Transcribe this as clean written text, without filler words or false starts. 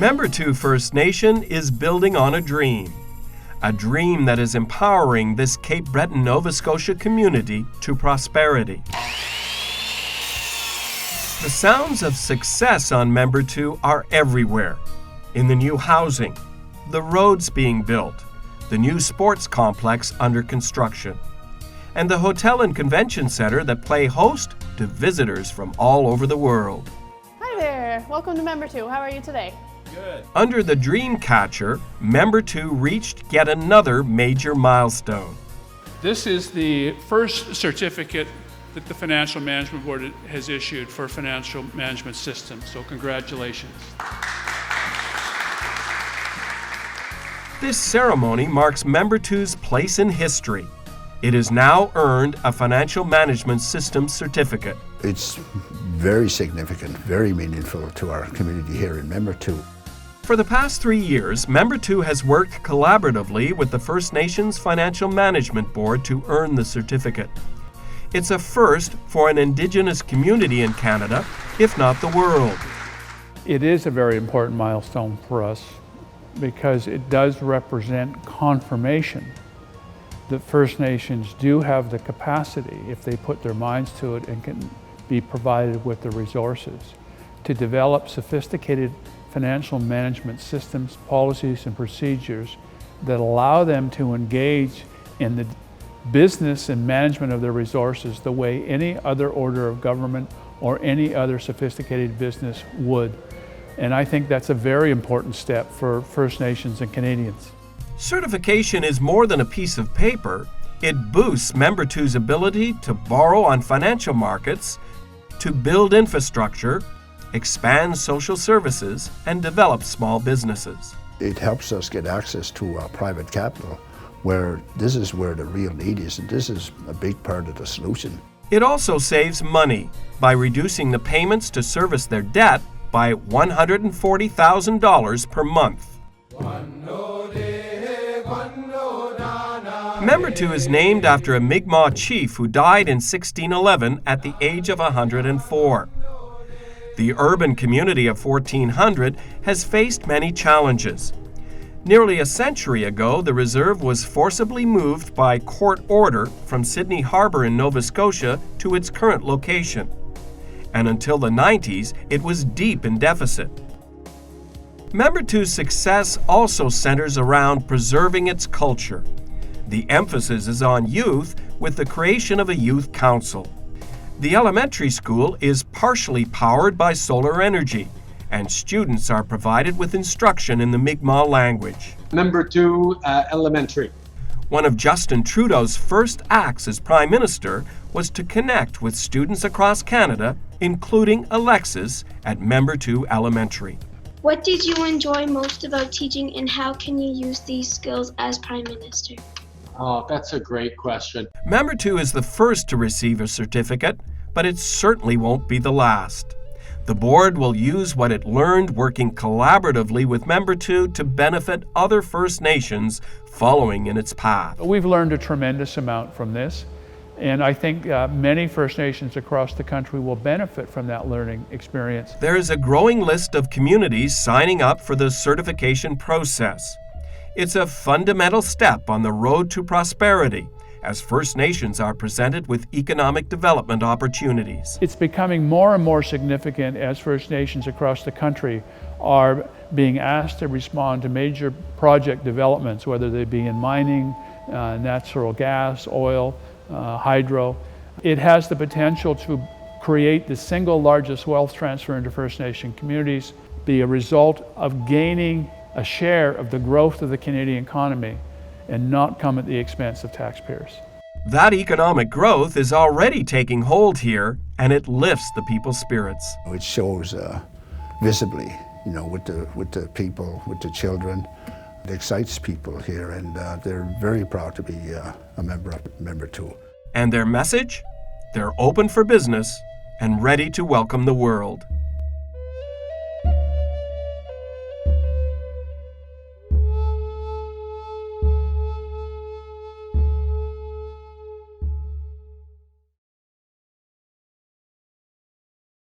Membertou First Nation is building on a dream that is empowering this Cape Breton, Nova Scotia community to prosperity. The sounds of success on Membertou are everywhere. In the new housing, the roads being built, the new sports complex under construction, and the hotel and convention center that play host to visitors from all over the world. Hi there, welcome to Membertou. How are you today? Good. Under the dream catcher, Membertou reached yet another major milestone. This is the first certificate that the Financial Management Board has issued for financial management systems, so congratulations. This ceremony marks Membertou's place in history. It has now earned a Financial Management Systems certificate. It's very significant, very meaningful to our community here in Membertou. For the past 3 years, Membertou has worked collaboratively with the First Nations Financial Management Board to earn the certificate. It's a first for an Indigenous community in Canada, if not the world. It is a very important milestone for us because it does represent confirmation that First Nations do have the capacity, if they put their minds to it and can be provided with the resources, to develop sophisticated financial management systems, policies, and procedures that allow them to engage in the business and management of their resources the way any other order of government or any other sophisticated business would. And I think that's a very important step for First Nations and Canadians. Certification is more than a piece of paper. It boosts Membertou's ability to borrow on financial markets, to build infrastructure, expand social services, and develop small businesses. It helps us get access to private capital, where this is where the real need is, and this is a big part of the solution. It also saves money by reducing the payments to service their debt by $140,000 per month. Membertou is named after a Mi'kmaq chief who died in 1611 at the age of 104. The urban community of 1400 has faced many challenges. Nearly a century ago, the reserve was forcibly moved by court order from Sydney Harbour in Nova Scotia to its current location. And until the 90s, it was deep in deficit. Membertou's success also centers around preserving its culture. The emphasis is on youth with the creation of a youth council. The elementary school is partially powered by solar energy, and students are provided with instruction in the Mi'kmaq language. Membertou Elementary. One of Justin Trudeau's first acts as Prime Minister was to connect with students across Canada, including Alexis at Membertou Elementary. What did you enjoy most about teaching, and how can you use these skills as Prime Minister? Oh, that's a great question. Membertou is the first to receive a certificate, but it certainly won't be the last. The board will use what it learned working collaboratively with Membertou to benefit other First Nations following in its path. We've learned a tremendous amount from this, and I think many First Nations across the country will benefit from that learning experience. There is a growing list of communities signing up for the certification process. It's a fundamental step on the road to prosperity, as First Nations are presented with economic development opportunities. It's becoming more and more significant as First Nations across the country are being asked to respond to major project developments, whether they be in mining, natural gas, oil, hydro. It has the potential to create the single largest wealth transfer into First Nation communities, be a result of gaining a share of the growth of the Canadian economy, and not come at the expense of taxpayers. That economic growth is already taking hold here, and it lifts the people's spirits. It shows visibly, with the people, with the children. It excites people here, and they're very proud to be a member of Membertou. And their message? They're open for business and ready to welcome the world.